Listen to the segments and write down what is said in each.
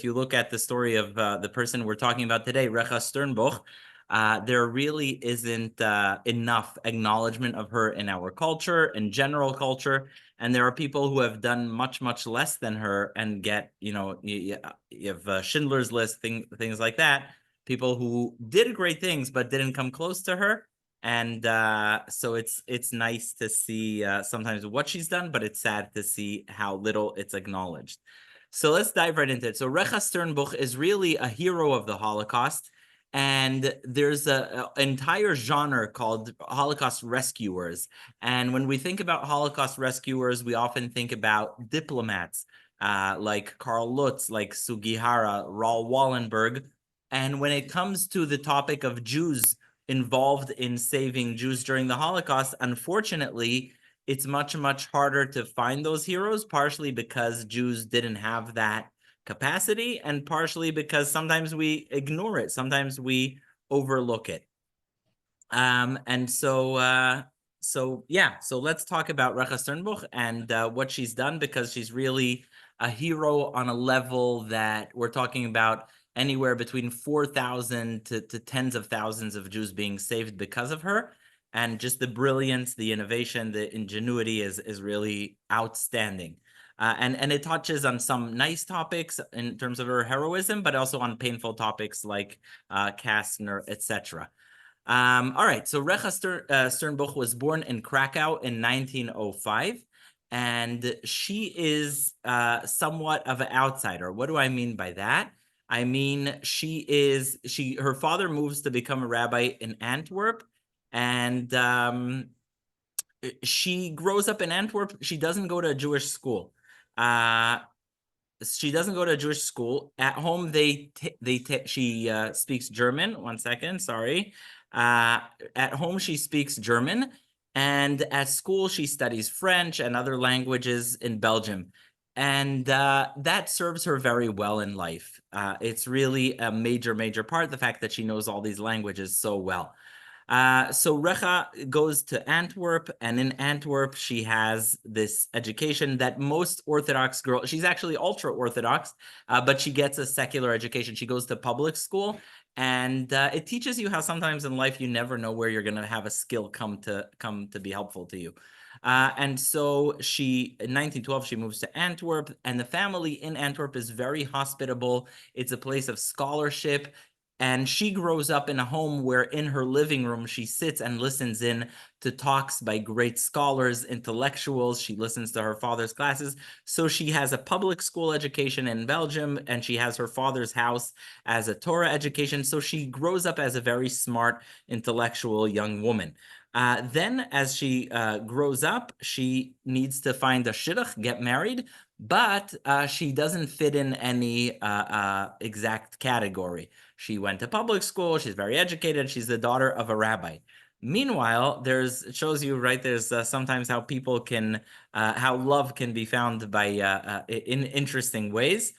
you look at the story of the person we're talking about today, Recha Sternbuch, there really isn't enough acknowledgement of her in our culture, in general culture. And there are people who have done much, much less than her and get, you have Schindler's List, things like that. People who did great things but didn't come close to her. And so it's nice to see sometimes what she's done, but it's sad to see how little it's acknowledged. So let's dive right into it. So Recha Sternbuch is really a hero of the Holocaust. And there's an entire genre called Holocaust rescuers. And when we think about Holocaust rescuers, we often think about diplomats like Karl Lutz, like Sugihara, Raoul Wallenberg. And when it comes to the topic of Jews involved in saving Jews during the Holocaust, unfortunately, it's much, much harder to find those heroes, partially because Jews didn't have that capacity, and partially because sometimes we ignore it, sometimes we overlook it. And so let's talk about Recha Sternbuch and what she's done, because she's really a hero on a level that we're talking about anywhere between 4,000 to tens of thousands of Jews being saved because of her. And just the brilliance, the innovation, the ingenuity is really outstanding. And it touches on some nice topics in terms of her heroism, but also on painful topics like Kastner, etc. All right, so Recha Sternbuch was born in Krakow in 1905, and she is somewhat of an outsider. What do I mean by that? I mean, her father moves to become a rabbi in Antwerp, and she grows up in Antwerp. She doesn't go to a Jewish school. She doesn't go to a Jewish school. At home, she speaks German. One second, sorry. At home, she speaks German, and at school, she studies French and other languages in Belgium. And that serves her very well in life. It's really a major, major part, the fact that she knows all these languages so well. So Recha goes to Antwerp, and in Antwerp, she has this education that most Orthodox girls, she's actually ultra-Orthodox, but she gets a secular education. She goes to public school, and it teaches you how sometimes in life you never know where you're going to have a skill come to be helpful to you. And so in 1912, she moves to Antwerp, and the family in Antwerp is very hospitable. It's a place of scholarship. And she grows up in a home where in her living room, she sits and listens in to talks by great scholars, intellectuals. She listens to her father's classes. So she has a public school education in Belgium, and she has her father's house as a Torah education. So she grows up as a very smart, intellectual young woman. Then as she grows up, she needs to find a shidduch, get married, but she doesn't fit in any exact category. She went to public school. She's very educated. She's the daughter of a rabbi. Meanwhile, it shows you, right, there's sometimes how people how love can be found in interesting ways.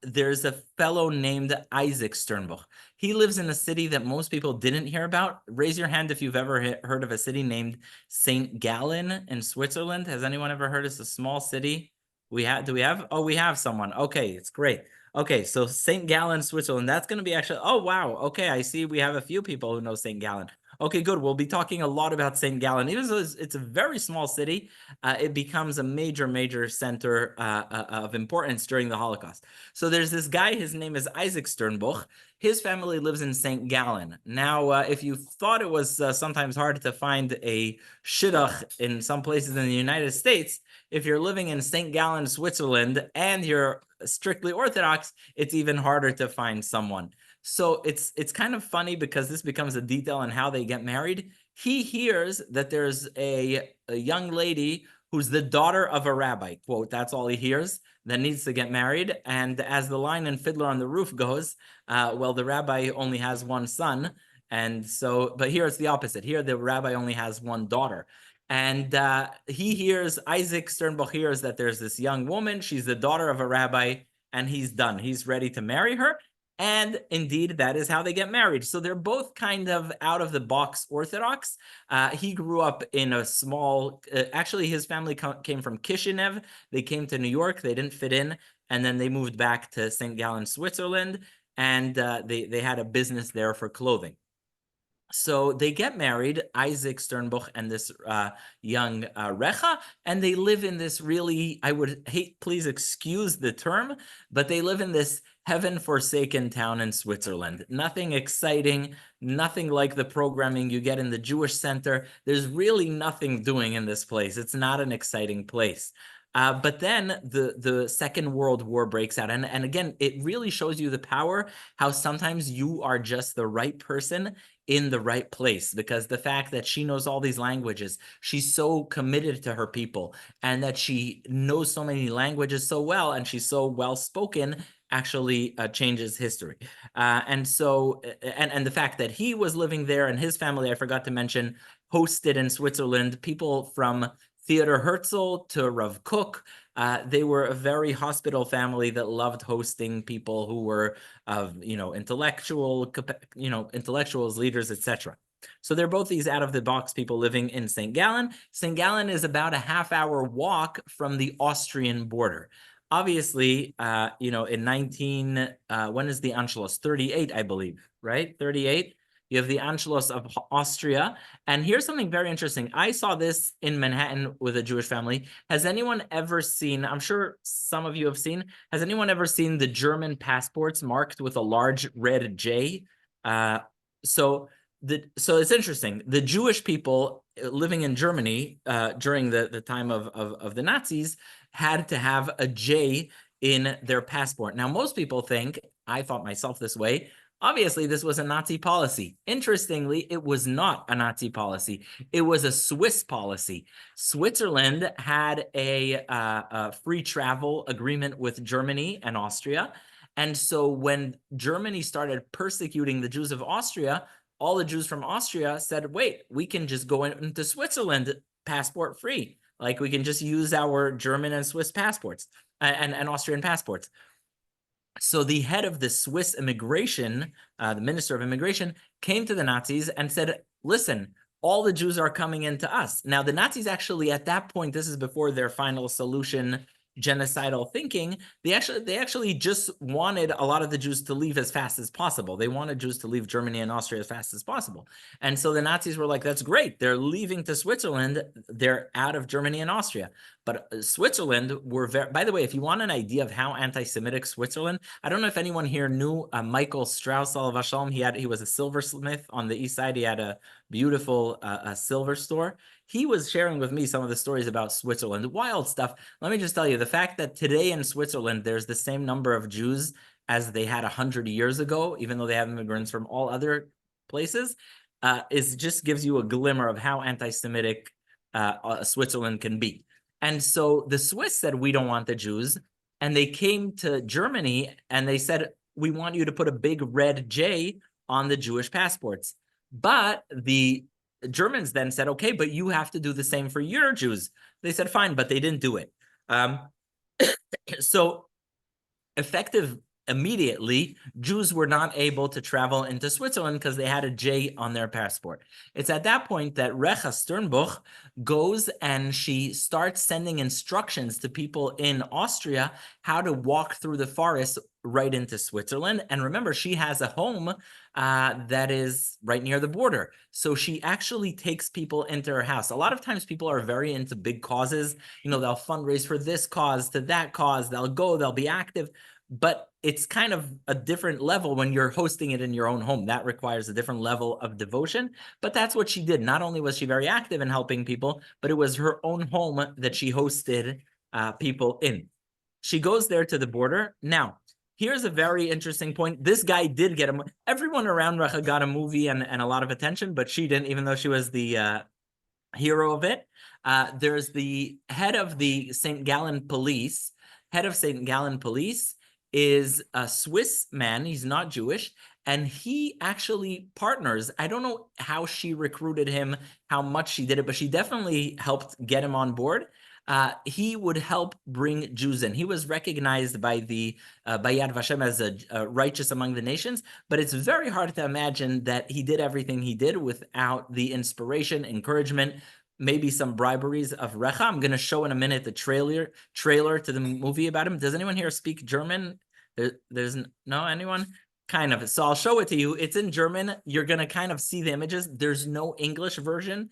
There's a fellow named Isaac Sternbuch. He lives in a city that most people didn't hear about. Raise your hand if you've ever heard of a city named St. Gallen in Switzerland. Has anyone ever heard? It's a small city. Do we have? Oh, we have someone. Okay, it's great. Okay, so St. Gallen, Switzerland, that's going to be actually, oh, wow. Okay, I see we have a few people who know St. Gallen. Okay, good. We'll be talking a lot about St. Gallen. Even though it's a very small city, it becomes a major, major center of importance during the Holocaust. So there's this guy, his name is Isaac Sternbuch. His family lives in St. Gallen. Now, if you thought it was sometimes hard to find a shidduch in some places in the United States, if you're living in St. Gallen, Switzerland, and you're strictly Orthodox, it's even harder to find someone. So it's kind of funny because this becomes a detail on how they get married. He hears that there's a young lady who's the daughter of a rabbi, quote, that's all he hears, that needs to get married. And as the line in Fiddler on the Roof goes, well, the rabbi only has one son. And so, but here it's the opposite. Here, the rabbi only has one daughter. And Isaac Sternbuch hears that there's this young woman. She's the daughter of a rabbi, and he's done. He's ready to marry her. And indeed, that is how they get married. So they're both kind of out of the box Orthodox. He grew up in a small, actually his family came from Kishinev. They came to New York. They didn't fit in. and then they moved back to St. Gallen, Switzerland, and they had a business there for clothing. So they get married, Isaac Sternbuch and this young Recha, and they live in this really, I would hate, please excuse the term, but they live in this heaven-forsaken town in Switzerland. Nothing exciting, nothing like the programming you get in the Jewish Center. There's really nothing doing in this place. It's not an exciting place. But then the Second World War breaks out. And again, it really shows you the power, how sometimes you are just the right person in the right place, because the fact that she knows all these languages, she's so committed to her people, and that she knows so many languages so well, and she's so well spoken, actually changes history. And the fact that he was living there and his family, I forgot to mention, hosted in Switzerland people from Theodor Herzl to Rav Kook. They were a very hospitable family that loved hosting people who were of, intellectuals, leaders, etc. So they're both these out-of-the-box people living in St. Gallen. St. Gallen is about a half-hour walk from the Austrian border. Obviously, in when is the Anschluss? 38, I believe, right? 38. You have the Anschluss of Austria. And here's something very interesting. I saw this in Manhattan with a Jewish family. Has anyone ever seen, I'm sure some of you have seen, has anyone ever seen the German passports marked with a large red J? So it's interesting. The Jewish people living in Germany during the time of the Nazis had to have a J in their passport. Now, most people think, I thought myself this way, obviously, this was a Nazi policy. Interestingly, it was not a Nazi policy. It was a Swiss policy. Switzerland had a free travel agreement with Germany and Austria. And so when Germany started persecuting the Jews of Austria, all the Jews from Austria said, wait, we can just go into Switzerland passport free. Like, we can just use our German and Swiss passports and Austrian passports. So the head of the Swiss immigration, the minister of immigration, came to the Nazis and said, listen, all the Jews are coming into us. Now, the Nazis actually, at that point, this is before their final solution genocidal thinking, they actually just wanted a lot of the Jews to leave as fast as possible. They wanted Jews to leave Germany and Austria as fast as possible. And so the Nazis were like, that's great. They're leaving to Switzerland. They're out of Germany and Austria. But Switzerland were very, by the way, if you want an idea of how anti-Semitic Switzerland, I don't know if anyone here knew Michael Strauss, alav hashalom. He was a silversmith on the east side. He had a beautiful silver store. He was sharing with me some of the stories about Switzerland, wild stuff. Let me just tell you, the fact that today in Switzerland, there's the same number of Jews as they had 100 years ago, even though they have immigrants from all other places, just gives you a glimmer of how anti-Semitic Switzerland can be. And so the Swiss said, we don't want the Jews. And they came to Germany and they said, we want you to put a big red J on the Jewish passports. But the Germans then said, okay, but you have to do the same for your Jews. They said, fine, but they didn't do it. So effective immediately, Jews were not able to travel into Switzerland because they had a J on their passport. It's at that point that Recha Sternbuch goes and she starts sending instructions to people in Austria how to walk through the forest right into Switzerland. And remember, she has a home that is right near the border. So she actually takes people into her house. A lot of times people are very into big causes. They'll fundraise for this cause to that cause. They'll go, they'll be active. But it's kind of a different level when you're hosting it in your own home. That requires a different level of devotion. But that's what she did. Not only was she very active in helping people, but it was her own home that she hosted people in. She goes there to the border. Now, here's a very interesting point. This guy did get him. Everyone around Recha got a movie and a lot of attention, but she didn't, even though she was the hero of it. There's the head of the St. Gallen police. Head of St. Gallen police is a Swiss man. He's not Jewish. And he actually partners. I don't know how she recruited him, how much she did it, but she definitely helped get him on board. He would help bring Jews in. He was recognized by the by Yad Vashem as a righteous among the nations, but it's very hard to imagine that he did everything he did without the inspiration, encouragement, maybe some briberies of Recha. I'm going to show in a minute the trailer to the movie about him. Does anyone here speak German? There's no anyone? Kind of. So I'll show it to you. It's in German. You're going to kind of see the images. There's no English version.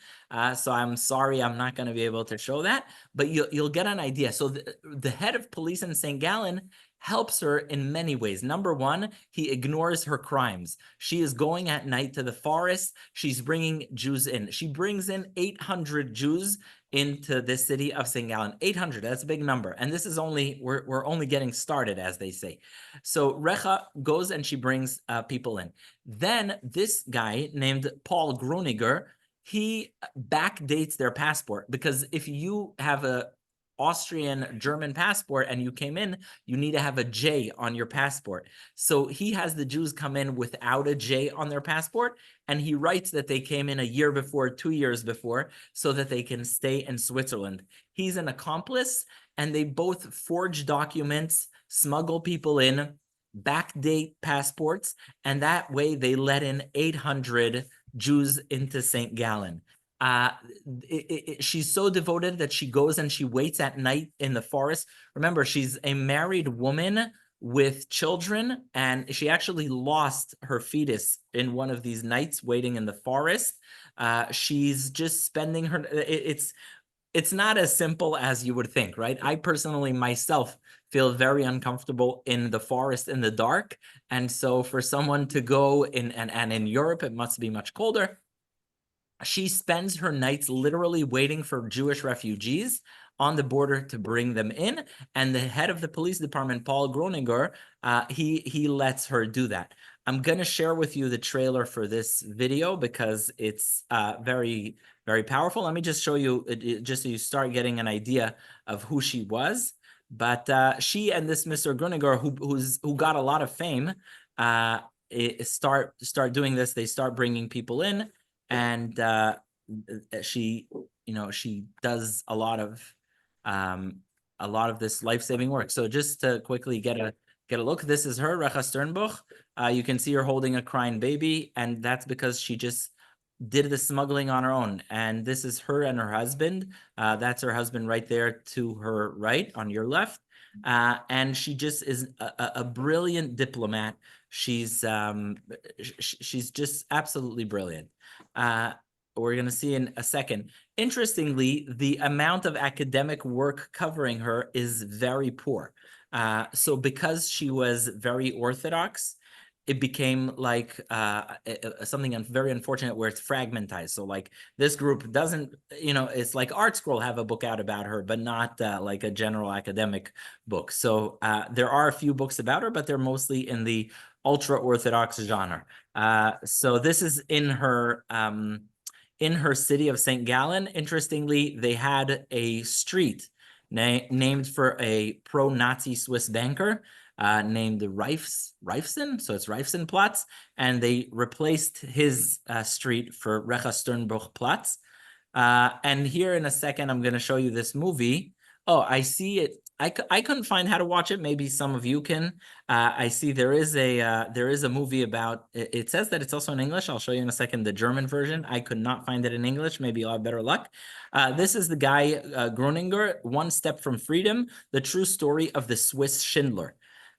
So I'm sorry, I'm not going to be able to show that, but you'll get an idea. So the head of police in St. Gallen helps her in many ways. Number one, he ignores her crimes. She is going at night to the forest. She's bringing Jews in. She brings in 800 Jews into this city of St. Gallen. 800, that's a big number. And this is only, we're only getting started, as they say. So Recha goes and she brings people in. Then this guy named Paul Gruniger, he backdates their passport, because if you have a Austrian German passport and you came in, you need to have a J on your passport. So he has the Jews come in without a J on their passport, and he writes that they came in a year before, 2 years before, so that they can stay in Switzerland. He's an accomplice, and they both forge documents, smuggle people in, backdate passports, and that way they let in 800 Jews into St. Gallen. She's so devoted that she goes and she waits at night in the forest. Remember, she's a married woman with children, and she actually lost her fetus in one of these nights waiting in the forest. She's just spending her, it's not as simple as you would think, right? I personally myself feel very uncomfortable in the forest in the dark. And so for someone to go in, and in Europe, it must be much colder. She spends her nights literally waiting for Jewish refugees on the border to bring them in. And the head of the police department, Paul Groninger, he lets her do that. I'm going to share with you the trailer for this video because it's very, very powerful. Let me just show you, just so you start getting an idea of who she was. But she and this Mr. Groninger, who got a lot of fame, start doing this. They start bringing people in. And she does a lot of this life-saving work. So just to quickly get a look, this is her, Recha Sternbuch. You can see her holding a crying baby, and that's because she just did the smuggling on her own. And this is her and her husband. That's her husband right there to her right, on your left. And she just is a brilliant diplomat. She's just absolutely brilliant. We're going to see in a second. Interestingly, the amount of academic work covering her is very poor. So because she was very orthodox, it became like something very unfortunate where it's fragmentized. So like this group doesn't, it's like Art Scroll have a book out about her, but not like a general academic book. So there are a few books about her, but they're mostly in the ultra-Orthodox genre. So this is in her city of St. Gallen. Interestingly, they had a street named for a pro-Nazi Swiss banker named Reifson, so it's Reifsenplatz, and they replaced his street for Recha Sternbuch Platz. And here in a second, I'm going to show you this movie. Oh, I see it. I couldn't find how to watch it. Maybe some of you can. I see there is a movie about. It says that it's also in English. I'll show you in a second the German version. I could not find it in English. Maybe you'll have better luck. This is the guy Groninger, One Step from Freedom: The True Story of the Swiss Schindler.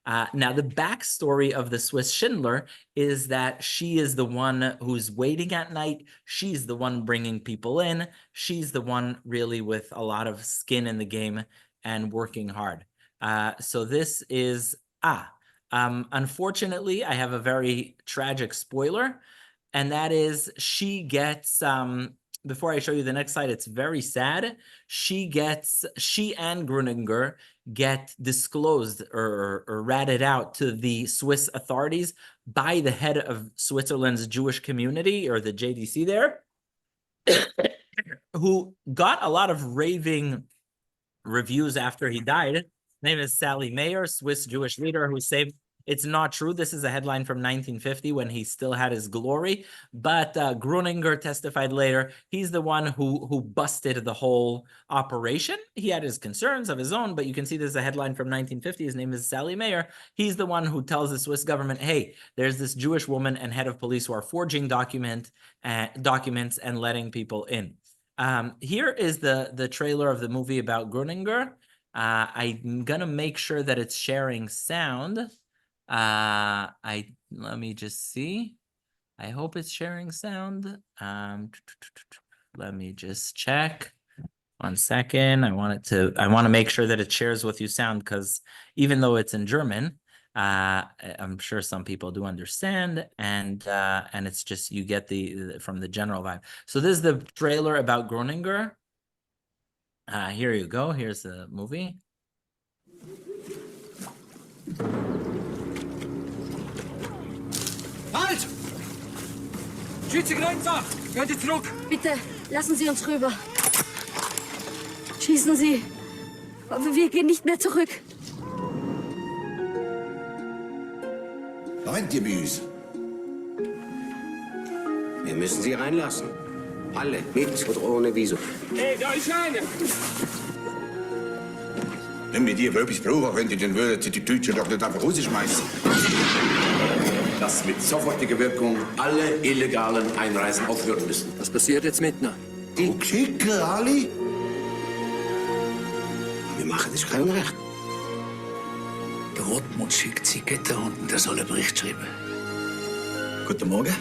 Now, the backstory of the Swiss Schindler is that she is the one who's waiting at night. She's the one bringing people in. She's the one really with a lot of skin in the game and working hard. So this is, unfortunately, I have a very tragic spoiler, and that is she gets, before I show you the next slide, it's very sad. She and Gruninger get disclosed or ratted out to the Swiss authorities by the head of Switzerland's Jewish community, or the JDC there, who got a lot of raving reviews after he died. His name is Sally Mayer, Swiss Jewish leader who saved. It's not true. This is a headline from 1950 when he still had his glory. But Gruninger testified later. He's the one who busted the whole operation. He had his concerns of his own, but you can see there's a headline from 1950. His name is Sally Mayer. He's the one who tells the Swiss government, hey, there's this Jewish woman and head of police who are forging documents and letting people in. Here is the trailer of the movie about Groninger. I'm gonna make sure that it's sharing sound. Let me just see. I hope it's sharing sound. Let me just check. 1 second. I want to make sure that it shares with you sound, because even though it's in German, I'm sure some people do understand, and it's just you get from the general vibe. So this is the trailer about Groninger. Here you go. Here's the movie. Halt! Schützegrenzer! Könnt ihr zurück? Bitte, lassen Sie uns rüber. Schießen Sie. Wir gehen nicht mehr zurück. Rennt ihr bei uns? Wir müssen sie reinlassen. Alle, mit oder ohne Visum. Hey, da ist einer! Wenn wir die etwas brauchen könnten, dann würden sie die Deutschen doch nicht einfach rausschmeißen. Dass mit sofortiger Wirkung alle illegalen Einreisen aufhören müssen. Was passiert jetzt mit ihnen? Die schicken alle? Wir machen das kein Recht. Der Rotmund schickt sie Gitter und der soll einen Bericht schreiben. Guten Morgen.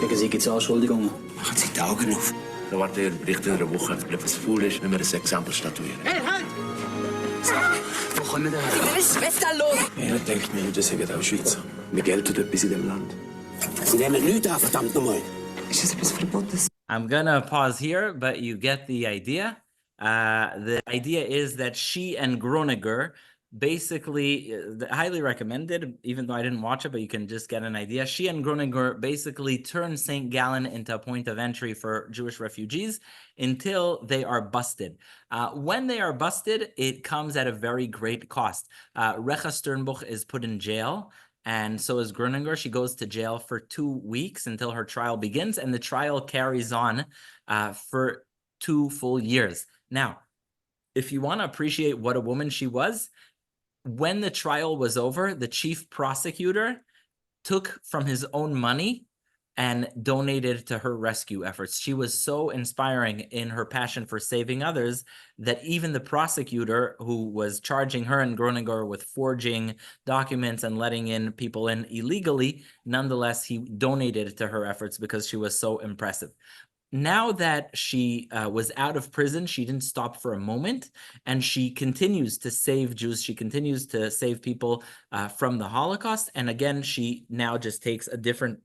Gegen Sie gibt es Anschuldigungen. Machen Sie die Augen auf. Da wartet Ihr Bericht in einer Woche. Was faul ist, wenn wir das Exempel statuieren. Hey, halt! Wo kommen wir her? Was ist da los? Wer denkt mir, das sind auch Schweizer? Wir gelten etwas in dem Land. Sie nehmen nichts an, verdammt nochmal. Ist das etwas Verbotenes? I'm gonna pause here, but you get the idea. The idea is that she and Groninger basically, highly recommended, even though I didn't watch it, but you can just get an idea. She and Groninger basically turn St. Gallen into a point of entry for Jewish refugees until they are busted. When they are busted, it comes at a very great cost. Recha Sternbuch is put in jail, and so is Groninger. She goes to jail for 2 weeks until her trial begins, and the trial carries on for 2 full years. Now, if you want to appreciate what a woman she was, when the trial was over, the chief prosecutor took from his own money and donated to her rescue efforts. She was so inspiring in her passion for saving others that even the prosecutor, who was charging her and Groninger with forging documents and letting in people in illegally, nonetheless, he donated to her efforts because she was so impressive. Now that she was out of prison, she didn't stop for a moment, and she continues to save Jews. She continues to save people from the Holocaust. And again, she now just takes a different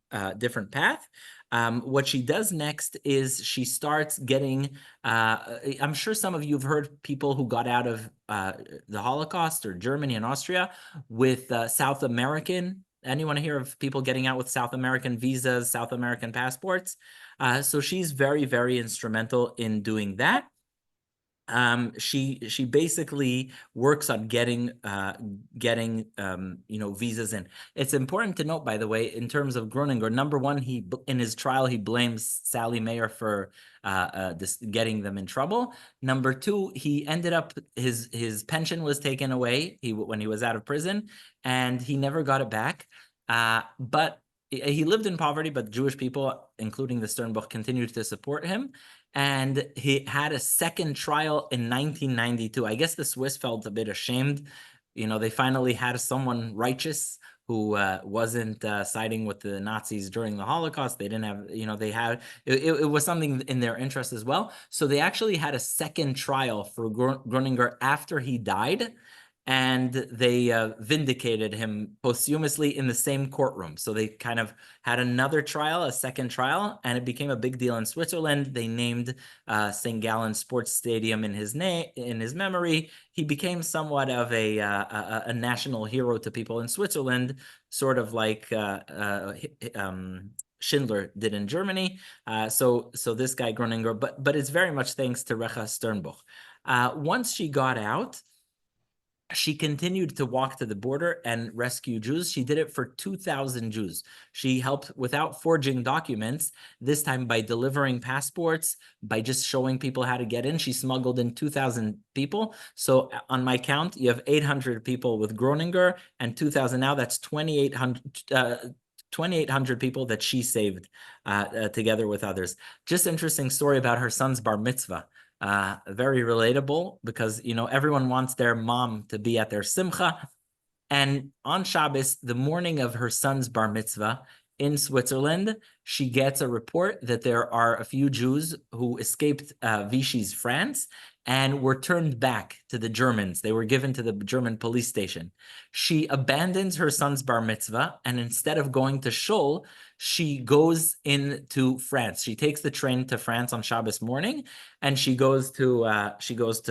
path. What she does next is she starts getting, I'm sure some of you have heard people who got out of the Holocaust, or Germany and Austria, with South American. Anyone hear of people getting out with South American visas, South American passports? So she's very, very instrumental in doing that. She basically works on getting visas in. It's important to note, by the way, in terms of Groninger, number one, in his trial he blames Sally Mayer for getting them in trouble. Number two, he ended up his pension was taken away when he was out of prison, and he never got it back. But he lived in poverty, but Jewish people, including the Sternbuch, continued to support him. And he had a second trial in 1992. I guess the Swiss felt a bit ashamed. They finally had someone righteous who wasn't siding with the Nazis during the Holocaust. They didn't have, it was something in their interest as well. So they actually had a second trial for Groninger after he died. And they vindicated him posthumously in the same courtroom. So they kind of had another trial, a second trial, and it became a big deal in Switzerland. They named St. Gallen Sports Stadium in his memory. He became somewhat of a national hero to people in Switzerland, sort of like Schindler did in Germany. So this guy Groninger, but it's very much thanks to Recha Sternbuch. Once she got out, she continued to walk to the border and rescue Jews. She did it for 2,000 Jews. She helped without forging documents, this time by delivering passports, by just showing people how to get in. She smuggled in 2,000 people. So on my count, you have 800 people with Groninger and 2,000 now. That's 2,800. 2,800 people that she saved together with others. Just interesting story about her son's bar mitzvah. Very relatable because, everyone wants their mom to be at their simcha. And on Shabbos, the morning of her son's bar mitzvah in Switzerland, she gets a report that there are a few Jews who escaped Vichy's France and were turned back to the Germans. They were given to the German police station. She abandons her son's bar mitzvah, and instead of going to shul, she goes into France. She takes the train to France on Shabbos morning, and she goes to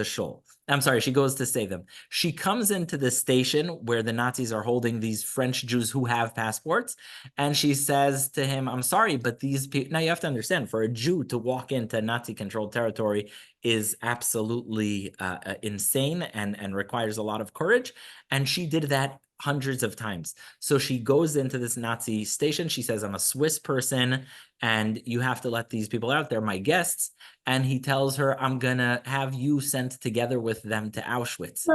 shul. I'm sorry, she goes to save them. She comes into the station where the Nazis are holding these French Jews who have passports, and she says to him, I'm sorry, but these people, now you have to understand, for a Jew to walk into Nazi-controlled territory is absolutely insane and requires a lot of courage, and she did that hundreds of times. So she goes into this Nazi station. She says, I'm a Swiss person, and you have to let these people out. They're my guests. And he tells her, I'm going to have you sent together with them to Auschwitz.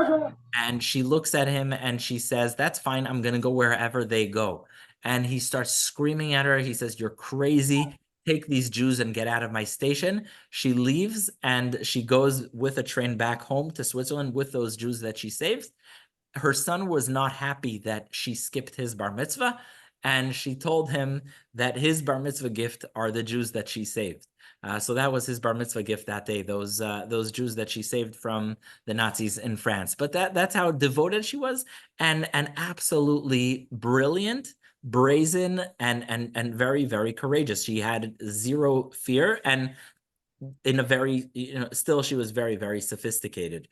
And she looks at him and she says, that's fine. I'm going to go wherever they go. And he starts screaming at her. He says, you're crazy. Take these Jews and get out of my station. She leaves and she goes with a train back home to Switzerland with those Jews that she saved. Her son was not happy that she skipped his bar mitzvah, and she told him that his bar mitzvah gift are the Jews that she saved. So that was his bar mitzvah gift that day, those Jews that she saved from the Nazis in France. But that's how devoted she was, and absolutely brilliant, brazen, and very, very courageous. She had zero fear, and in a very, still she was very, very sophisticated.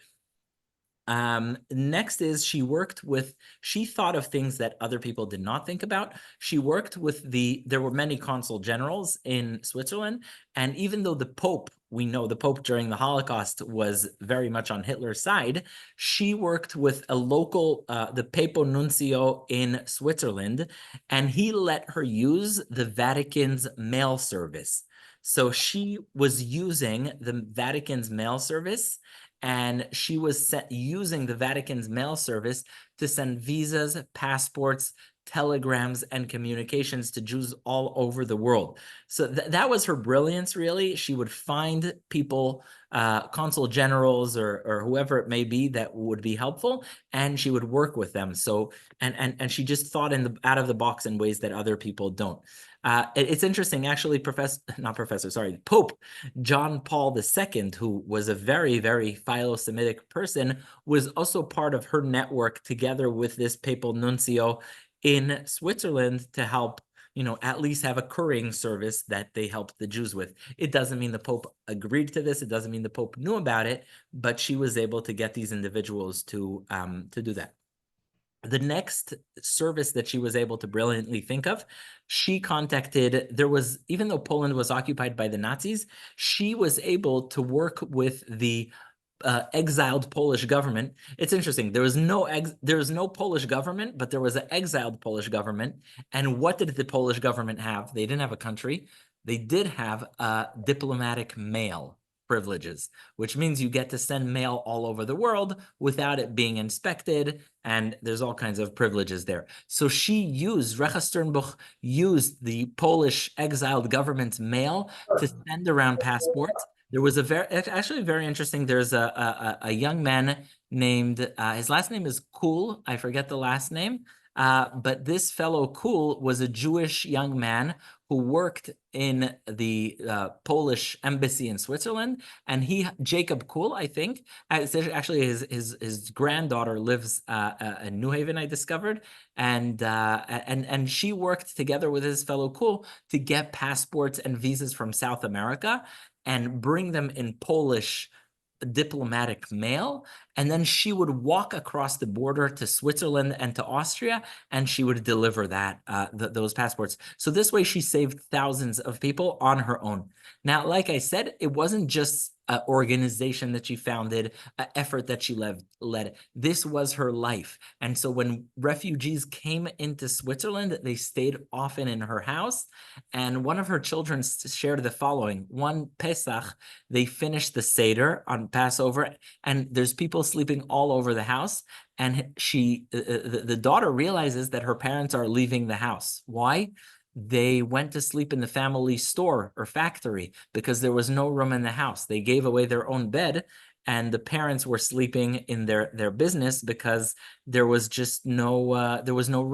Next is she thought of things that other people did not think about. She worked with there were many consul generals in Switzerland, and even though the Pope, we know the Pope during the Holocaust was very much on Hitler's side, she worked with a local, the Papal Nuncio in Switzerland, and he let her use the Vatican's mail service. So she was using the Vatican's mail service, and she was using the Vatican's mail service to send visas, passports, telegrams, and communications to Jews all over the world. So that was her brilliance, really. She would find people, consul generals or whoever it may be that would be helpful, and she would work with them. So and she just thought out of the box in ways that other people don't. It's interesting, actually, Pope John Paul II, who was a very, very philo-Semitic person, was also part of her network together with this papal nuncio in Switzerland to help, at least have a couriering service that they helped the Jews with. It doesn't mean the Pope agreed to this. It doesn't mean the Pope knew about it, but she was able to get these individuals to do that. The next service that she was able to brilliantly think of, she contacted, even though Poland was occupied by the Nazis, she was able to work with the exiled Polish government. It's interesting. There was no Polish government, but there was an exiled Polish government. And what did the Polish government have? They didn't have a country. They did have diplomatic mail privileges, which means you get to send mail all over the world without it being inspected, and there's all kinds of privileges there. So Recha Sternbuch used the Polish exiled government's mail to send around passports. There was actually very interesting, there's a young man named, his last name is Kuhl, I forget the last name, but this fellow Kuhl was a Jewish young man who worked in the Polish embassy in Switzerland, and Jacob Kuhl, I think, actually his granddaughter lives in New Haven, I discovered, and she worked together with his fellow Kuhl to get passports and visas from South America and bring them in Polish diplomatic mail, and then she would walk across the border to Switzerland and to Austria, and she would deliver those passports. So this way she saved thousands of people on her own. Now, like I said, it wasn't just an organization that she founded, an effort that she led. This was her life. And so when refugees came into Switzerland, they stayed often in her house. And one of her children shared the following. One Pesach, they finished the Seder on Passover, and there's people people sleeping all over the house. And the daughter realizes that her parents are leaving the house. Why? They went to sleep in the family store or factory because there was no room in the house. They gave away their own bed, and the parents were sleeping in their business because there was just no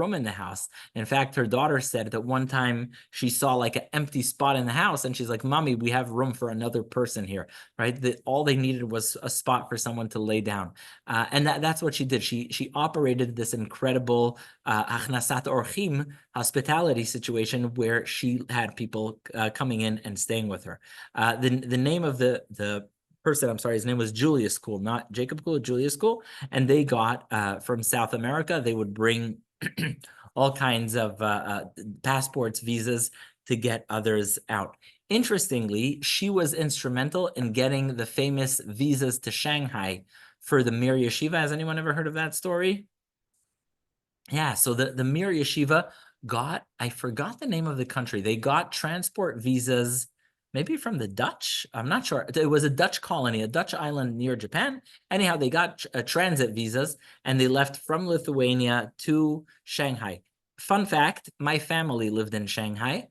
room in the house. In fact, her daughter said that one time she saw like an empty spot in the house, and she's like, "Mommy, we have room for another person here," right? That all they needed was a spot for someone to lay down, and that's what she did. She operated this incredible achnasat orchim hospitality situation where she had people coming in and staying with her. The name of the person, I'm sorry, his name was Julius Cool, not Jacob Cool, Julius Cool. And they got from South America, they would bring all kinds of passports, visas to get others out. Interestingly, she was instrumental in getting the famous visas to Shanghai for the Mir Yeshiva. Has anyone ever heard of that story? Yeah, so the Mir Yeshiva got, I forgot the name of the country. They got transport visas, maybe from the Dutch. I'm not sure. It was a Dutch colony, a Dutch island near Japan. Anyhow, they got transit visas, and they left from Lithuania to Shanghai. Fun fact, my family lived in Shanghai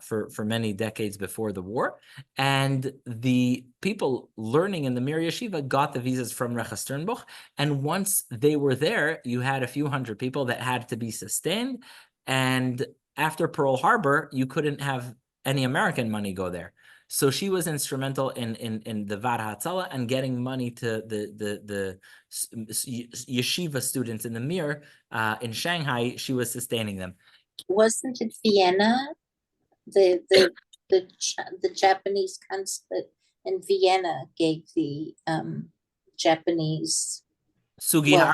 for many decades before the war. And the people learning in the Mir Yeshiva got the visas from Recha Sternbuch. And once they were there, you had a few hundred people that had to be sustained. And after Pearl Harbor, you couldn't have any American money go there. So she was instrumental in the Vad Hatzala and getting money to the yeshiva students in the Mir in Shanghai. She was sustaining them. Wasn't it Vienna? The Japanese consulate in Vienna gave the Japanese Sugihara.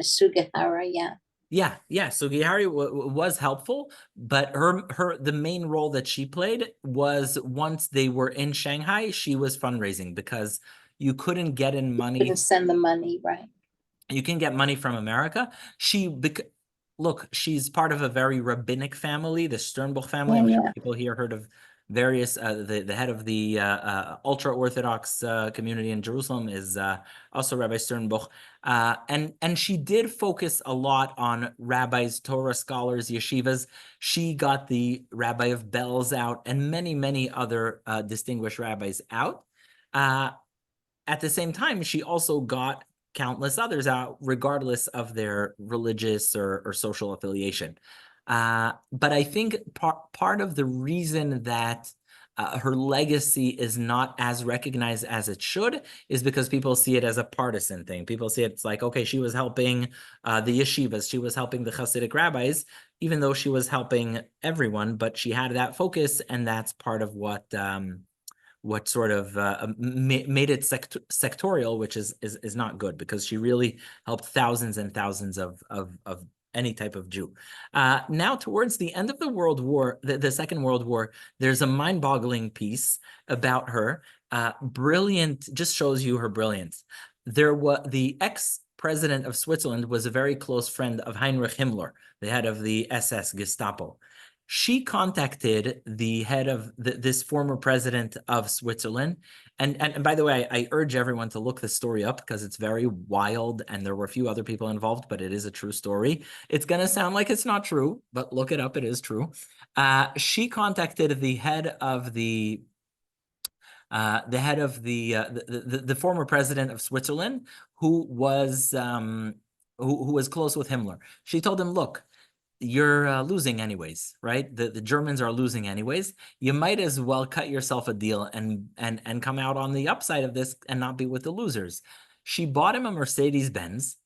Sugihara, yeah. Yeah. So Gihari was helpful, but the main role that she played was once they were in Shanghai, she was fundraising because you couldn't get in money. Couldn't send the money, right? You can get money from America. Look, she's part of a very rabbinic family, the Sternbuch family. I'm sure people here heard of various, the head of the ultra-Orthodox community in Jerusalem is also Rabbi Sternbuch. And she did focus a lot on rabbis, Torah scholars, yeshivas. She got the Rabbi of Belz out and many, many other distinguished rabbis out. At the same time, she also got countless others out, regardless of their religious or social affiliation. But I think part of the reason that her legacy is not as recognized as it should is because people see it as a partisan thing. People see it's like, okay, she was helping the yeshivas, she was helping the Hasidic rabbis, even though she was helping everyone, but she had that focus, and that's part of what sort of made it sectorial, which is not good, because she really helped thousands and thousands of any type of Jew. Now, towards the end of the World War, the Second World War, there's a mind-boggling piece about her. Brilliant, just shows you her brilliance. The ex-president of Switzerland was a very close friend of Heinrich Himmler, the head of the SS Gestapo. She contacted the head of this former president of Switzerland. And by the way, I urge everyone to look the story up because it's very wild and there were a few other people involved, but it is a true story. It's going to sound like it's not true, but look it up. It is true. She contacted the head of the former president of Switzerland, who was close with Himmler. She told him, look, you're losing anyways, right? The Germans are losing anyways. You might as well cut yourself a deal and come out on the upside of this and not be with the losers. She bought him a Mercedes-Benz,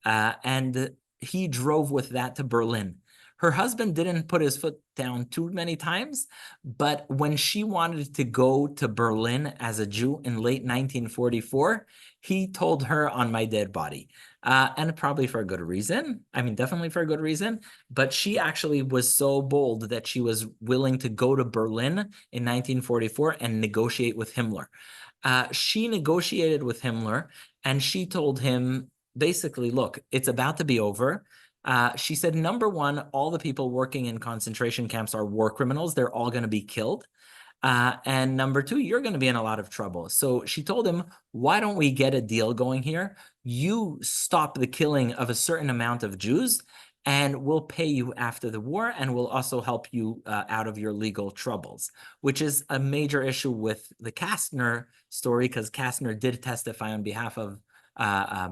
and he drove with that to Berlin. Her husband didn't put his foot down too many times, but when she wanted to go to Berlin as a Jew in late 1944, he told her, on my dead body. And probably for a good reason. I mean, definitely for a good reason. But she actually was so bold that she was willing to go to Berlin in 1944 and negotiate with Himmler. She negotiated with Himmler, and she told him, basically, look, it's about to be over. She said, number one, all the people working in concentration camps are war criminals. They're all going to be killed. And number two, you're going to be in a lot of trouble. So she told him, why don't we get a deal going here? you stop the killing of a certain amount of Jews, and we'll pay you after the war, and we'll also help you out of your legal troubles, which is a major issue with the Kastner story, because Kastner did testify on behalf of, I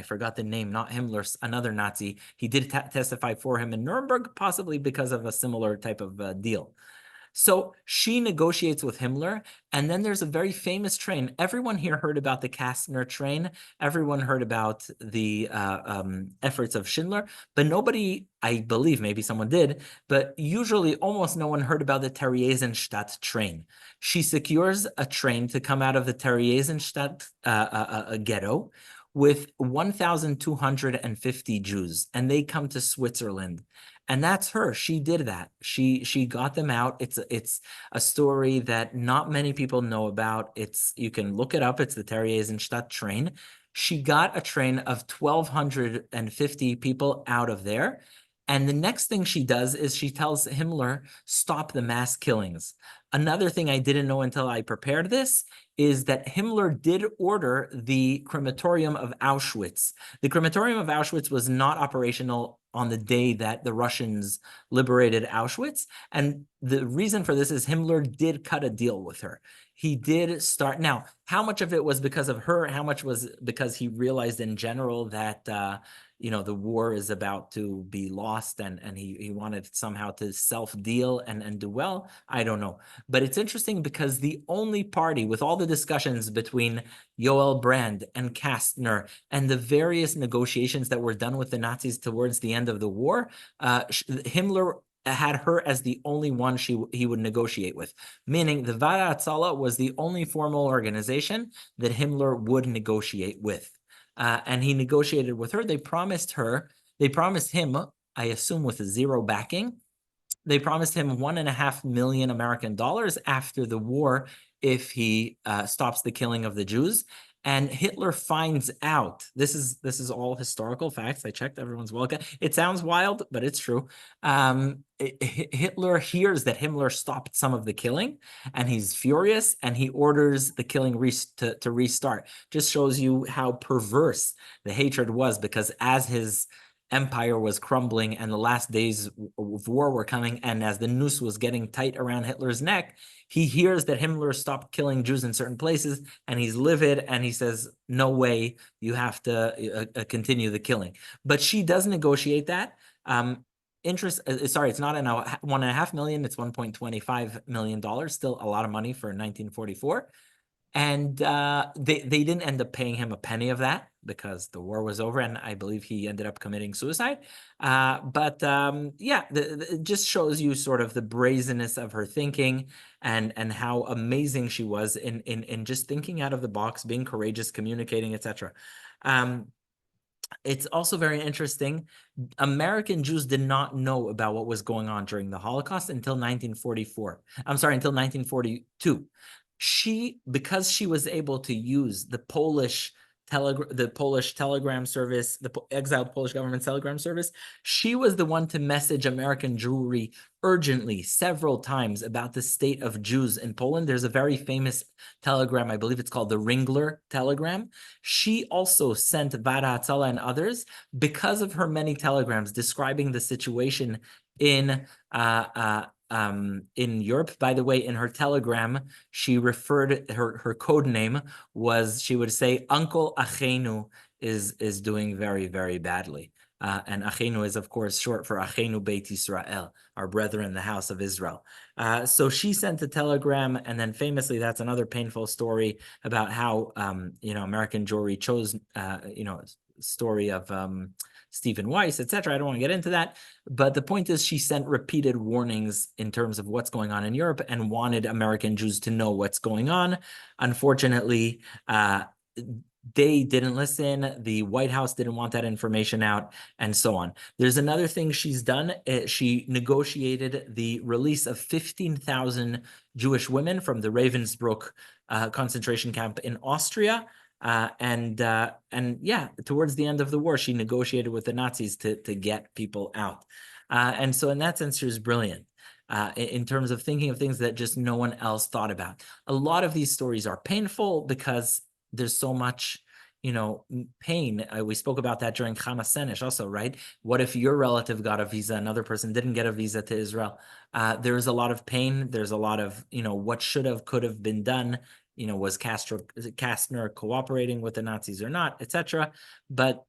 forgot the name, not Himmler, another Nazi. He did testify for him in Nuremberg, possibly because of a similar type of deal. So she negotiates with Himmler, and then there's a very famous train. Everyone here heard about the Kastner train. Everyone heard about the efforts of Schindler, but nobody, I believe, maybe someone did, but usually almost no one heard about the Theresienstadt train. She secures a train to come out of the Theresienstadt ghetto with 1,250 Jews, and they come to Switzerland. And that's her. She did that. She got them out. It's a story that not many people know about. You can look it up. It's the Theresienstadt train. She got a train of 1,250 people out of there. And the next thing she does is she tells Himmler, stop the mass killings. Another thing I didn't know until I prepared this is that Himmler did order the crematorium of Auschwitz. The crematorium of Auschwitz was not operational on the day that the Russians liberated Auschwitz. And the reason for this is Himmler did cut a deal with her. He did start. Now, how much of it was because of her? How much was because he realized in general that the war is about to be lost, and he wanted somehow to self-deal and do well? I don't know. But it's interesting because the only party with all the discussions between Yoel Brand and Kastner and the various negotiations that were done with the Nazis towards the end of the war, Himmler had her as the only one he would negotiate with, meaning the Vada Atzala was the only formal organization that Himmler would negotiate with. And he negotiated with her. They promised him, I assume with a zero backing, they promised him $1.5 million American dollars after the war if he stops the killing of the Jews. And Hitler finds out, this is all historical facts. I checked, everyone's welcome. It sounds wild, but it's true. Hitler hears that Himmler stopped some of the killing, and he's furious, and he orders the killing to restart. Just shows you how perverse the hatred was, because as his empire was crumbling and the last days of war were coming, and as the noose was getting tight around Hitler's neck, he hears that Himmler stopped killing Jews in certain places, and he's livid, and he says, no way, you have to continue the killing. But she does negotiate that. Sorry, it's not $1.5 million, it's $1.25 million, still a lot of money for 1944. And they didn't end up paying him a penny of that because the war was over, and I believe he ended up committing suicide. But it just shows you sort of the brazenness of her thinking and how amazing she was in just thinking out of the box, being courageous, communicating, etc. It's also very interesting. American Jews did not know about what was going on during the Holocaust until 1944. I'm sorry, until 1942. Because she was able to use the Polish telegram service, the exiled Polish government telegram service, she was the one to message American Jewry urgently several times about the state of Jews in Poland. There's a very famous telegram, I believe it's called the Ringler telegram. She also sent Vada Atzala and others because of her many telegrams describing the situation in Europe. By the way, in her telegram, she referred, her code name was, she would say, Uncle Achenu is doing very, very badly. And Achenu is, of course, short for Achenu Beit Yisrael, our brethren, the house of Israel. So she sent a telegram, and then famously, that's another painful story about how, American Jewry chose, story of Stephen Weiss, etc. I don't want to get into that, but the point is she sent repeated warnings in terms of what's going on in Europe and wanted American Jews to know what's going on. Unfortunately, they didn't listen. The White House didn't want that information out, and so on. There's another thing she's done. She negotiated the release of 15,000 Jewish women from the Ravensbrück concentration camp in Austria. And towards the end of the war, she negotiated with the Nazis to get people out. And so in that sense, she was brilliant in terms of thinking of things that just no one else thought about. A lot of these stories are painful because there's so much pain. We spoke about that during Chama Senesh also, right? What if your relative got a visa, another person didn't get a visa to Israel? There's a lot of pain. There's a lot of, what should have, could have been done. Was Kastner cooperating with the Nazis or not, etc. But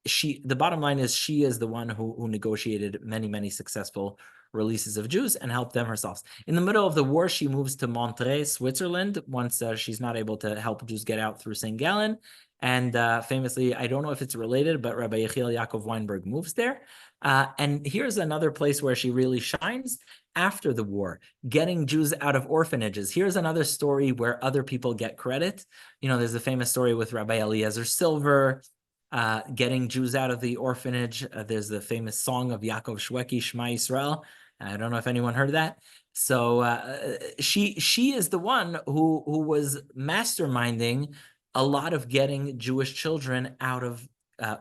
the bottom line is she is the one who negotiated many, many successful releases of Jews and helped them herself. In the middle of the war, she moves to Monterey, Switzerland, once she's not able to help Jews get out through St. Gallen. And famously, I don't know if it's related, but Rabbi Yechiel Yaakov Weinberg moves there. And here's another place where she really shines after the war, getting Jews out of orphanages. Here's another story where other people get credit. There's a famous story with Rabbi Eliezer Silver, getting Jews out of the orphanage. There's the famous song of Yaakov Shweki, Shema Yisrael. I don't know if anyone heard that. So she is the one who was masterminding a lot of getting Jewish children out of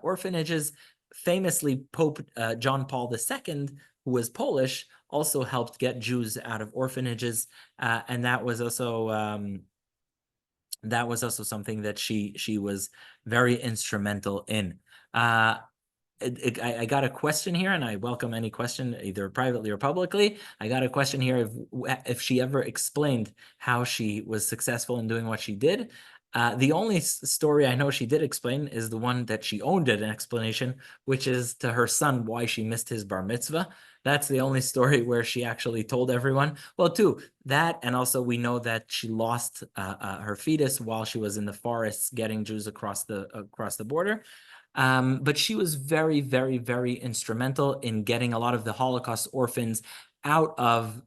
orphanages. Famously, Pope John Paul II, who was Polish, also helped get Jews out of orphanages, and that was also something that she was very instrumental in. I got a question here, and I welcome any question, either privately or publicly. I got a question here if she ever explained how she was successful in doing what she did. The only story I know she did explain is the one that she owned it an explanation, which is to her son why she missed his bar mitzvah. That's the only story where she actually told everyone. Well, too, that, and also we know that she lost her fetus while she was in the forests getting Jews across the border. But she was very, very, very instrumental in getting a lot of the Holocaust orphans out of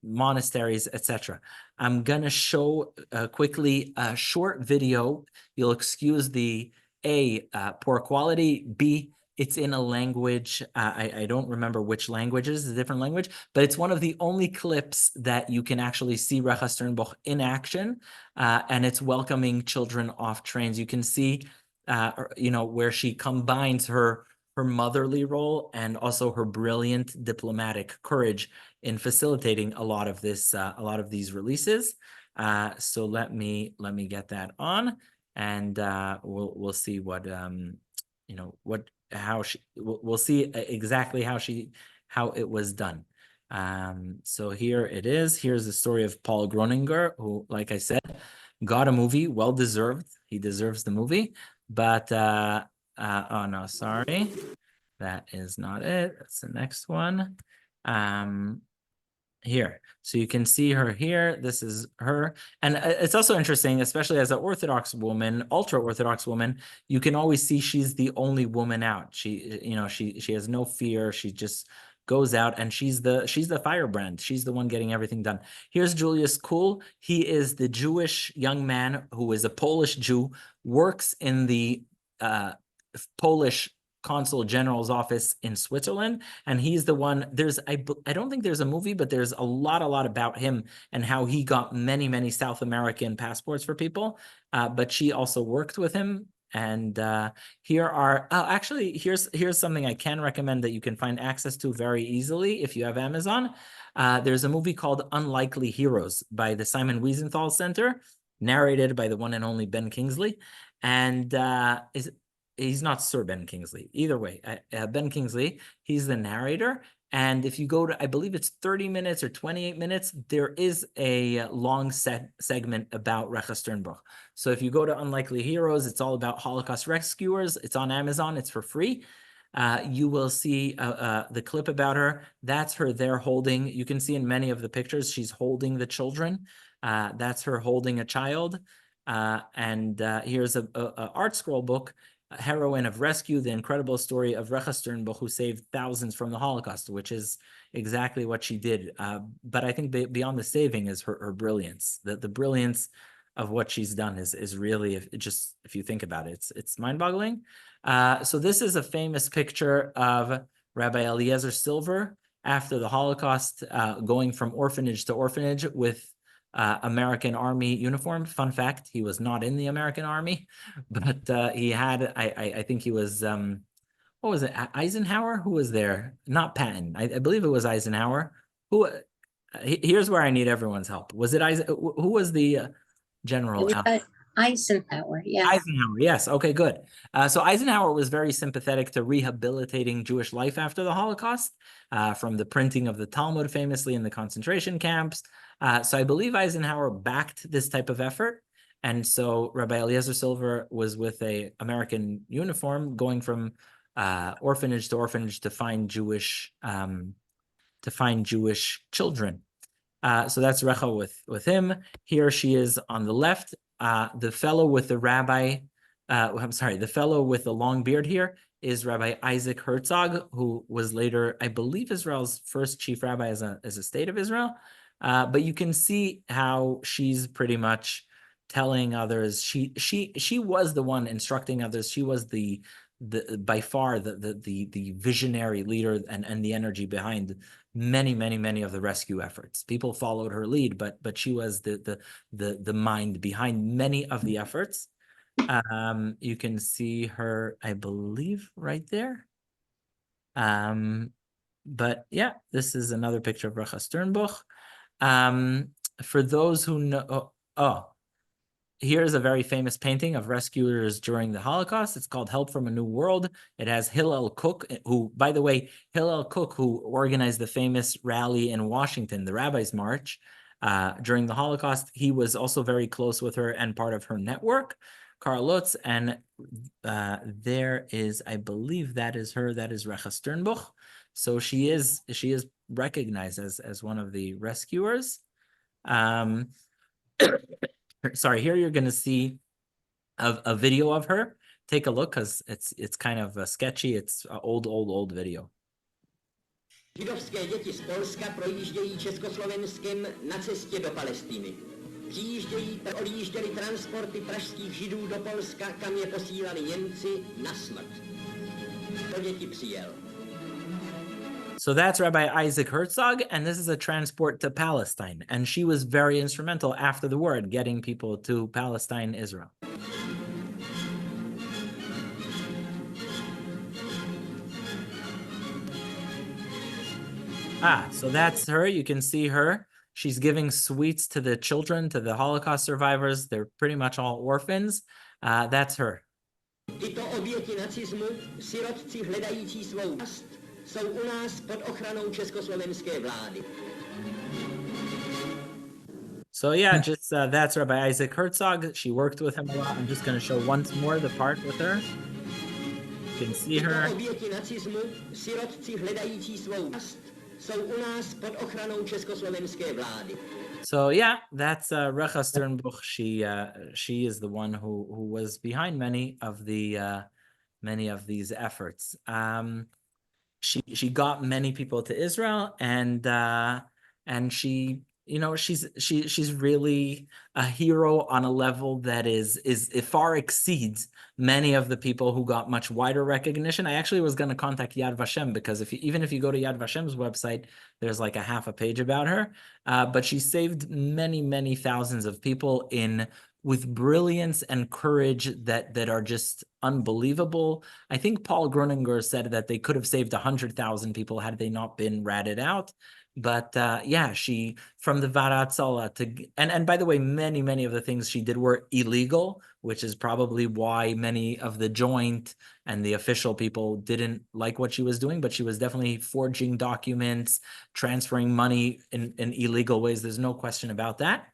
monasteries, etc. I'm gonna show quickly a short video. You'll excuse the poor quality, B, it's in a language, I don't remember which language it is, a different language, but it's one of the only clips that you can actually see Recha Sternbuch in action, and it's welcoming children off trains. You can see, where she combines her motherly role and also her brilliant diplomatic courage in facilitating a lot of these releases. So let me get that on, and we'll see we'll see exactly how it was done. So here it is. Here's the story of Paul Groninger, who, like I said, got a movie, well deserved. He deserves the movie, but oh no, sorry, that is not it. That's the next one. Here, so you can see her here. This is her, and it's also interesting, especially as an Orthodox woman, ultra-Orthodox woman, you can always see she's the only woman out. She has no fear. She just goes out, and she's the firebrand. She's the one getting everything done. Here's Julius Kuhl. He is the Jewish young man who is a Polish Jew, works in the Polish Consul General's office in Switzerland, and he's the one. I don't think there's a movie, but there's a lot about him and how he got many South American passports for people. But she also worked with him. And here are actually here's something I can recommend that you can find access to very easily if you have Amazon. There's a movie called Unlikely Heroes by the Simon Wiesenthal Center, narrated by the one and only Ben Kingsley, and he's not Sir Ben Kingsley. Either way, Ben Kingsley, he's the narrator. And if you go to, I believe it's 30 minutes or 28 minutes, there is a long segment about Recha Sternbuch. So if you go to Unlikely Heroes, it's all about Holocaust rescuers. It's on Amazon. It's for free. You will see the clip about her. That's her there holding. You can see in many of the pictures, she's holding the children. That's her holding a child. And here's a art scroll book, Heroine of Rescue, the incredible story of Recha Sternbuch, who saved thousands from the Holocaust, which is exactly what she did. But I think beyond the saving is her brilliance. The brilliance of what she's done is really, if you think about it, it's mind-boggling. So this is a famous picture of Rabbi Eliezer Silver after the Holocaust, going from orphanage to orphanage with American Army uniform. Fun fact, he was not in the American Army, but he had, I think he was, what was it, Eisenhower? Who was there? Not Patton. I believe it was Eisenhower. Here's where I need everyone's help. Was it who was the general? Eisenhower, yeah. Eisenhower, yes. Okay, good. So Eisenhower was very sympathetic to rehabilitating Jewish life after the Holocaust, from the printing of the Talmud famously in the concentration camps. So I believe Eisenhower backed this type of effort. And so Rabbi Eliezer Silver was with a American uniform going from orphanage to orphanage to find Jewish children. So that's Recha with him. Here she is on the left. The fellow with the rabbi, the fellow with the long beard here is Rabbi Isaac Herzog, who was later, I believe, Israel's first chief rabbi as a state of Israel. But you can see how she's pretty much telling others. She was the one instructing others. She was the by far the visionary leader and the energy behind many of the rescue efforts. People followed her lead, but she was the mind behind many of the efforts. You can see her, I believe, right there. But yeah, this is another picture of Recha Sternbuch. For those who know, here's a very famous painting of rescuers during the Holocaust. It's called Help from a New World. It has Hillel Cook, who, by the way, Hillel Cook, who organized the famous rally in Washington, the Rabbis' March, during the Holocaust. He was also very close with her and part of her network, Karl Lutz. And there is, I believe that is her, that is Recha Sternbuch. So she is recognized as one of the rescuers. Sorry, here you're going to see a video of her. Take a look, because it's kind of sketchy. It's an old video. Židovské děti z Polska projíždějí Československem na cestě do Palestiny. Odjížděly transporty pražských Židů do Polska, kam je posílali Němci na smrt. To děti přijel. So that's Rabbi Isaac Herzog, and this is a transport to Palestine. And she was very instrumental after the war in getting people to Palestine, Israel. So that's her. You can see her. She's giving sweets to the children, to the Holocaust survivors. They're pretty much all orphans. That's her. Tyto oběti nacismu, sirotci hledající svou vlast, jsou u nás pod ochranou československé vlády. So yeah, just that's Rabbi Isaac Herzog. She worked with him a lot. I'm just going to show once more the part with her. You can see her. Tyto oběti nacismu, sirotci hledající svou vlast, jsou u nás pod ochranou československé vlády. So yeah, that's Recha Sternbuch. She is the one who was behind many of these efforts. She got many people to Israel, and she, you know, she's really a hero on a level that it far exceeds many of the people who got much wider recognition. I actually was going to contact Yad Vashem, because even if you go to Yad Vashem's website, there's like a half a page about her. But she saved many thousands of people with brilliance and courage that are just unbelievable. I think Paul Gruninger said that they could have saved 100,000 people had they not been ratted out. But yeah, she, from the Varatzala to, and by the way, many of the things she did were illegal, which is probably why many of the joint and the official people didn't like what she was doing, but she was definitely forging documents, transferring money in illegal ways. There's no question about that.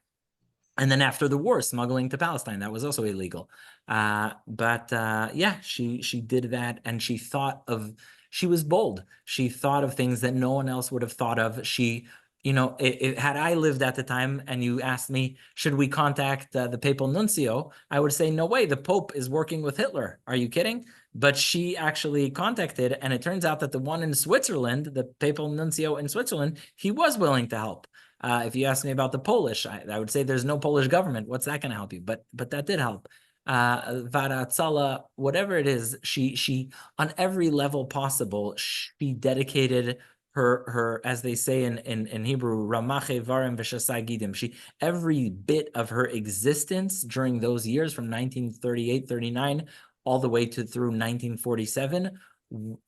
And then after the war, smuggling to Palestine, that was also illegal. Yeah, she did that, and she was bold. She thought of things that no one else would have thought of. She, you know, had I lived at the time and you asked me, should we contact the papal nuncio? I would say, no way, the Pope is working with Hitler. Are you kidding? But she actually contacted, and it turns out that the one in Switzerland, the papal nuncio in Switzerland, he was willing to help. If you ask me about the Polish, I would say there's no Polish government. What's that going to help you? But that did help. Varatzala, whatever it is, she on every level possible, she dedicated her, as they say in Hebrew, Ramache Varim V'Shasai Gidim. She, every bit of her existence during those years from 1938, 39, all the way through 1947,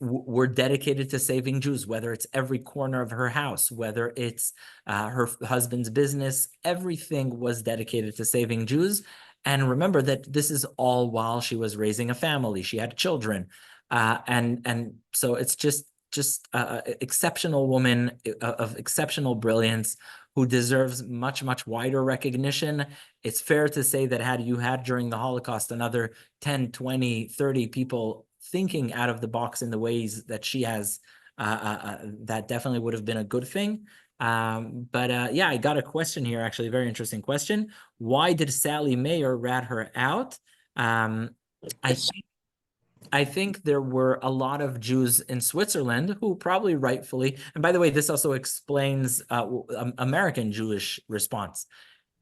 were dedicated to saving Jews, whether it's every corner of her house, whether it's her husband's business, everything was dedicated to saving Jews. And remember that this is all while she was raising a family. She had children. And so it's just exceptional woman of exceptional brilliance who deserves much, much wider recognition. It's fair to say that had you had during the Holocaust another 10, 20, 30 people thinking out of the box in the ways that she has, that definitely would have been a good thing. Yeah, I got a question here, actually, a very interesting question. Why did Sally Mayer rat her out? I think there were a lot of Jews in Switzerland who probably rightfully, and by the way, this also explains American Jewish response.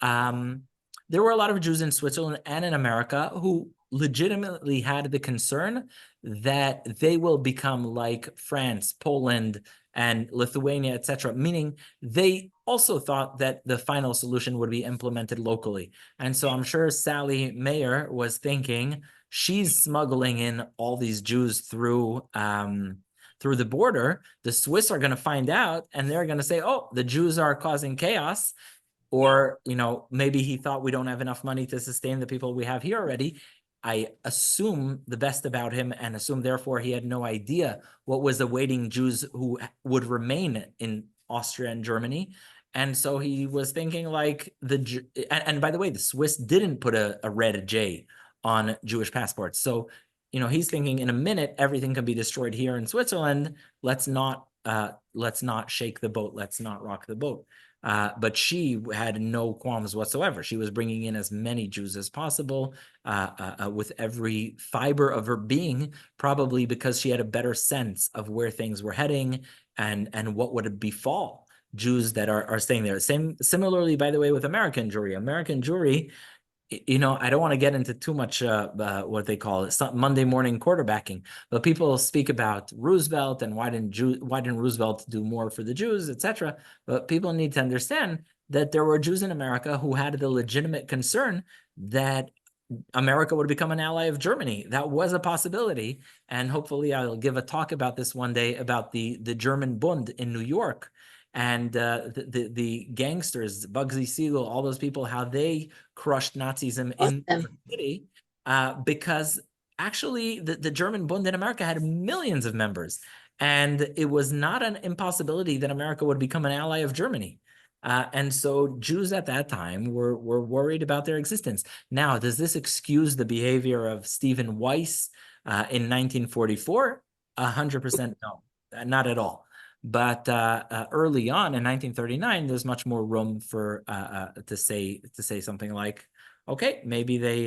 There were a lot of Jews in Switzerland and in America who legitimately had the concern that they will become like France, Poland, and Lithuania, etc., meaning they also thought that the final solution would be implemented locally. And so I'm sure Sally Mayer was thinking, she's smuggling in all these Jews through the border. The Swiss are going to find out, and they're going to say, oh, the Jews are causing chaos. Or, maybe he thought we don't have enough money to sustain the people we have here already. I assume the best about him and assume, therefore, he had no idea what was awaiting Jews who would remain in Austria and Germany. And so he was thinking like and by the way, the Swiss didn't put a red J on Jewish passports. So, he's thinking in a minute, everything can be destroyed here in Switzerland. Let's not shake the boat. Let's not rock the boat. But she had no qualms whatsoever. She was bringing in as many Jews as possible with every fiber of her being, probably because she had a better sense of where things were heading and what would befall Jews that are staying there. Similarly, by the way, with American Jewry. American Jewry, I don't want to get into too much what they call it, Monday morning quarterbacking, but people speak about Roosevelt and why didn't Roosevelt do more for the Jews, etc. But people need to understand that there were Jews in America who had the legitimate concern that America would become an ally of Germany. That was a possibility, and hopefully I'll give a talk about this one day about the German Bund in New York. And the gangsters, Bugsy Siegel, all those people, how they crushed Nazism in the city, because actually the German Bund in America had millions of members, and it was not an impossibility that America would become an ally of Germany. And so Jews at that time were worried about their existence. Now, does this excuse the behavior of Stephen Weiss in 1944? 100% no, not at all. But early on in 1939, there's much more room for to say something like, okay, maybe they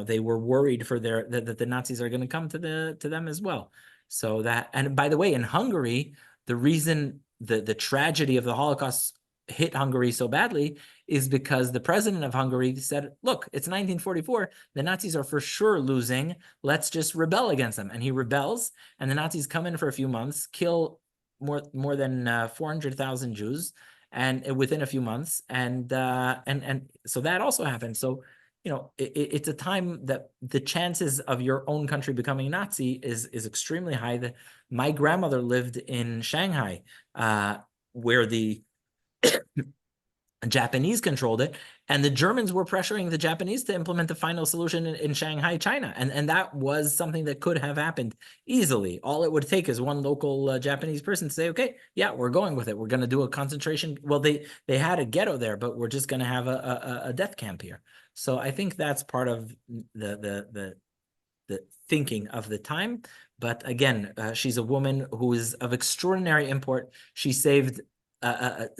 they were worried for that the Nazis are going to come to them as well. So that, and by the way, in Hungary, the reason the tragedy of the Holocaust hit Hungary so badly is because the president of Hungary said, look, it's 1944, the Nazis are for sure losing, let's just rebel against them. And he rebels, and the Nazis come in for a few months, kill more than 400,000 Jews, and within a few months, and so that also happened. So it's a time that the chances of your own country becoming Nazi is extremely high. My grandmother lived in Shanghai, where the Japanese controlled it, and the Germans were pressuring the Japanese to implement the final solution in Shanghai, China. And that was something that could have happened easily. All it would take is one local Japanese person to say, okay, yeah, we're going with it. We're going to do a concentration. Well, they had a ghetto there, but we're just going to have a death camp here. So I think that's part of the thinking of the time. But again, she's a woman who is of extraordinary import. She saved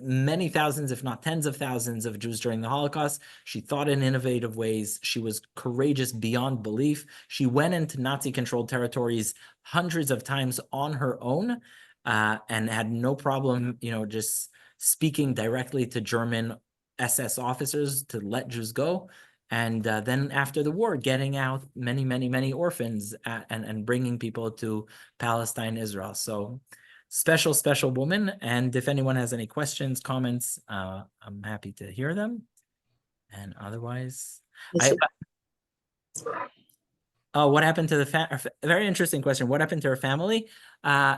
many thousands, if not tens of thousands of Jews during the Holocaust. She thought in innovative ways. She was courageous beyond belief. She went into Nazi-controlled territories hundreds of times on her own, and had no problem, just speaking directly to German SS officers to let Jews go. And then after the war, getting out many, many, many orphans and bringing people to Palestine, Israel. So special woman. And if anyone has any questions, comments, I'm happy to hear them. And otherwise, what happened to the very interesting question. What happened to her family?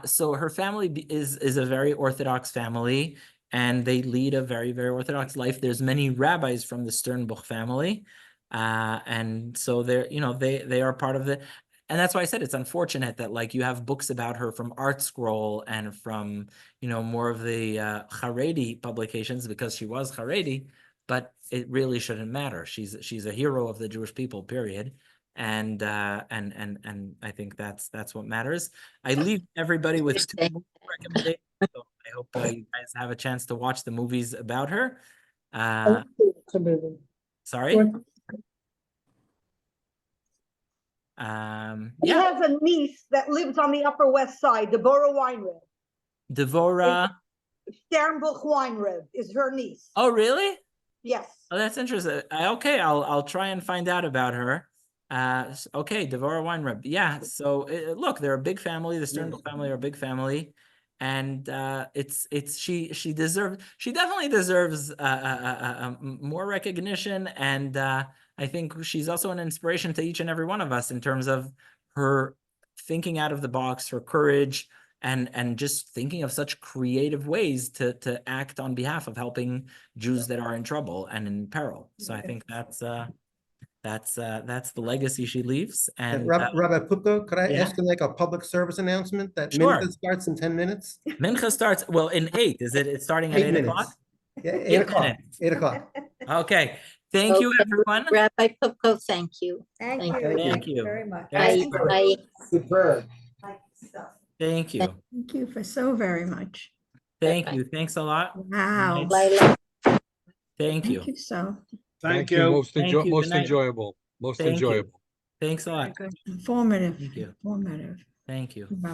So her family is a very Orthodox family, and they lead a very, very Orthodox life. There's many rabbis from the Sternbuch family. And so they're, you know, they are part of the, and that's why I said it's unfortunate that like you have books about her from Art Scroll and from, you know, more of the Haredi publications because she was Haredi, but it really shouldn't matter. She's a hero of the Jewish people, period. And I think that's what matters. I leave everybody with two movie recommendations. So I hope you guys have a chance to watch the movies about her. Sorry. He Yeah, has a niece that lives on the Upper West Side, Deborah Weinreb. Devora. Sternbuch Weinreb is her niece. Oh, really? Yes. Oh, that's interesting. Okay, I'll try and find out about her. Okay, Devora Weinreb. Yeah. So look, they're a big family. The Sternbuch family are a big family, and she definitely deserves more recognition, and I think she's also an inspiration to each and every one of us in terms of her thinking out of the box, her courage, and just thinking of such creative ways to act on behalf of helping Jews that are in trouble and in peril. So I think that's the legacy she leaves. And Rabbi Poupko, could I yeah. ask you like a public service announcement that Sure. Mincha starts in 10 minutes? Mincha starts, well, in 8. Is it's starting at 8 o'clock? Yeah, 8 o'clock. 8 o'clock. Okay. Thank you, everyone. Rabbi Poupko, thank you. Thank you. Thank you very much. Superb. Thank you. Thank you for so very much. Thank you. Thanks a lot. Wow. Laila. Thank you. Thank you so. Thank you. Most, Thank you. Good most night. enjoyable. Most Thank you. enjoyable. Thanks a lot. Informative. Thank you. Informative. Thank you. Bye.